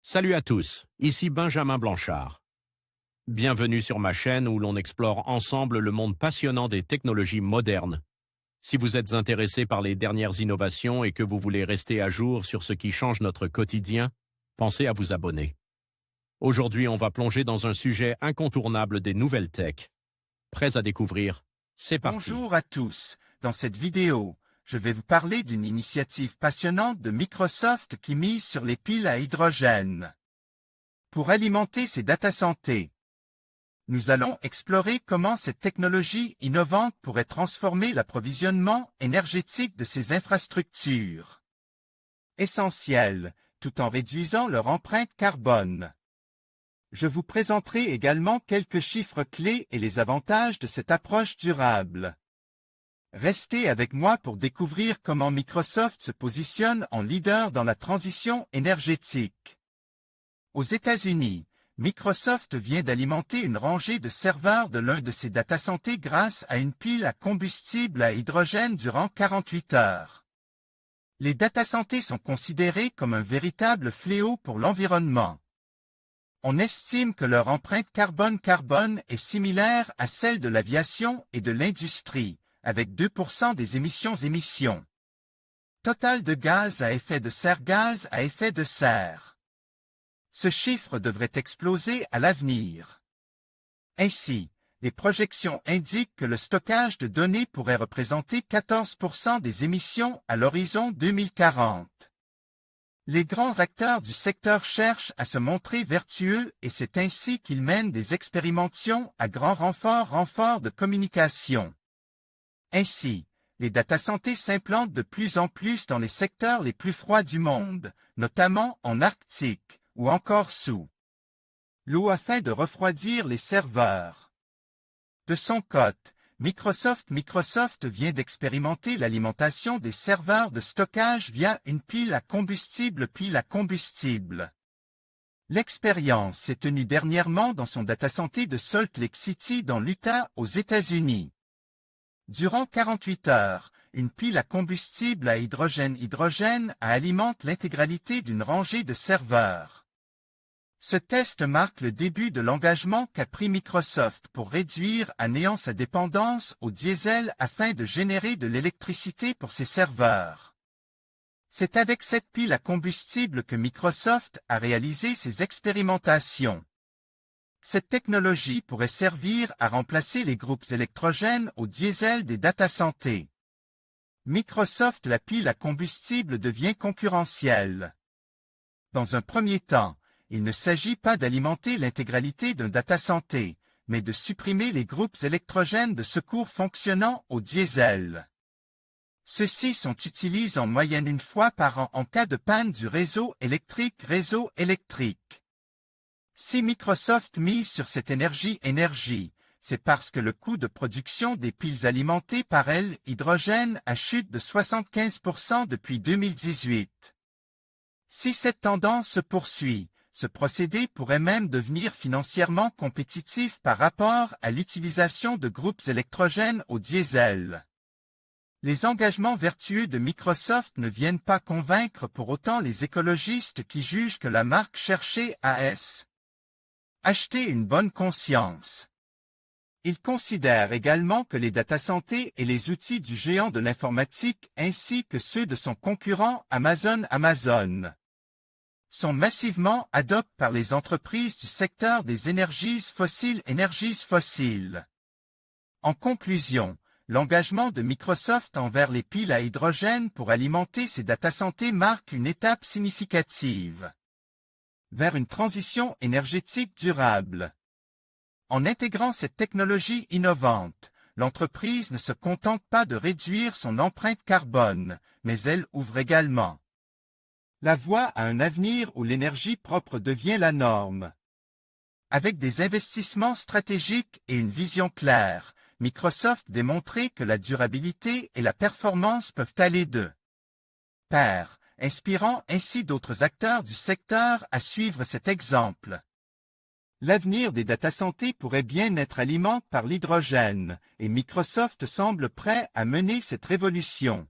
Salut à tous, ici Benjamin Blanchard. Bienvenue sur ma chaîne où l'on explore ensemble le monde passionnant des technologies modernes. Si vous êtes intéressé par les dernières innovations et que vous voulez rester à jour sur ce qui change notre quotidien, pensez à vous abonner. Aujourd'hui, on va plonger dans un sujet incontournable des nouvelles tech. Prêts à découvrir? C'est parti. Bonjour à tous. Dans cette vidéo, je vais vous parler d'une initiative passionnante de Microsoft qui mise sur les piles à hydrogène pour alimenter ses data centers. Nous allons explorer comment cette technologie innovante pourrait transformer l'approvisionnement énergétique de ces infrastructures essentielles, tout en réduisant leur empreinte carbone. Je vous présenterai également quelques chiffres clés et les avantages de cette approche durable. Restez avec moi pour découvrir comment Microsoft se positionne en leader dans la transition énergétique. Aux États-Unis, Microsoft vient d'alimenter une rangée de serveurs de l'un de ses data centers grâce à une pile à combustible à hydrogène durant 48 heures. Les data centers sont considérés comme un véritable fléau pour l'environnement. On estime que leur empreinte carbone est similaire à celle de l'aviation et de l'industrie, avec 2% des émissions. Total de gaz à effet de serre. Ce chiffre devrait exploser à l'avenir. Ainsi, les projections indiquent que le stockage de données pourrait représenter 14% des émissions à l'horizon 2040. Les grands acteurs du secteur cherchent à se montrer vertueux et c'est ainsi qu'ils mènent des expérimentations à grand renfort de communication. Ainsi, les data centers s'implantent de plus en plus dans les secteurs les plus froids du monde, notamment en Arctique ou encore sous l'eau afin de refroidir les serveurs. De son côté, Microsoft vient d'expérimenter l'alimentation des serveurs de stockage via une pile à combustible. L'expérience s'est tenue dernièrement dans son data center de Salt Lake City dans l'Utah aux États-Unis. Durant 48 heures, une pile à combustible à hydrogène alimente l'intégralité d'une rangée de serveurs. Ce test marque le début de l'engagement qu'a pris Microsoft pour réduire à néant sa dépendance au diesel afin de générer de l'électricité pour ses serveurs. C'est avec cette pile à combustible que Microsoft a réalisé ses expérimentations. Cette technologie pourrait servir à remplacer les groupes électrogènes au diesel des data centers. Microsoft la pile à combustible devient concurrentielle. Dans un premier temps, il ne s'agit pas d'alimenter l'intégralité d'un data center, mais de supprimer les groupes électrogènes de secours fonctionnant au diesel. Ceux-ci sont utilisés en moyenne une fois par an en cas de panne du réseau électrique. Si Microsoft mise sur cette énergie, c'est parce que le coût de production des piles alimentées par hydrogène a chuté de 75% depuis 2018. Si cette tendance se poursuit, ce procédé pourrait même devenir financièrement compétitif par rapport à l'utilisation de groupes électrogènes au diesel. Les engagements vertueux de Microsoft ne viennent pas convaincre pour autant les écologistes qui jugent que la marque cherchait à acheter une bonne conscience. Ils considèrent également que les data centers et les outils du géant de l'informatique ainsi que ceux de son concurrent Amazon sont massivement adoptés par les entreprises du secteur des énergies fossiles. En conclusion, l'engagement de Microsoft envers les piles à hydrogène pour alimenter ses data centers marque une étape significative vers une transition énergétique durable. En intégrant cette technologie innovante, l'entreprise ne se contente pas de réduire son empreinte carbone, mais elle ouvre également la voie à un avenir où l'énergie propre devient la norme. Avec des investissements stratégiques et une vision claire, Microsoft démontrait que la durabilité et la performance peuvent aller de pair, inspirant ainsi d'autres acteurs du secteur à suivre cet exemple. L'avenir des data centers pourrait bien être alimenté par l'hydrogène, et Microsoft semble prêt à mener cette révolution.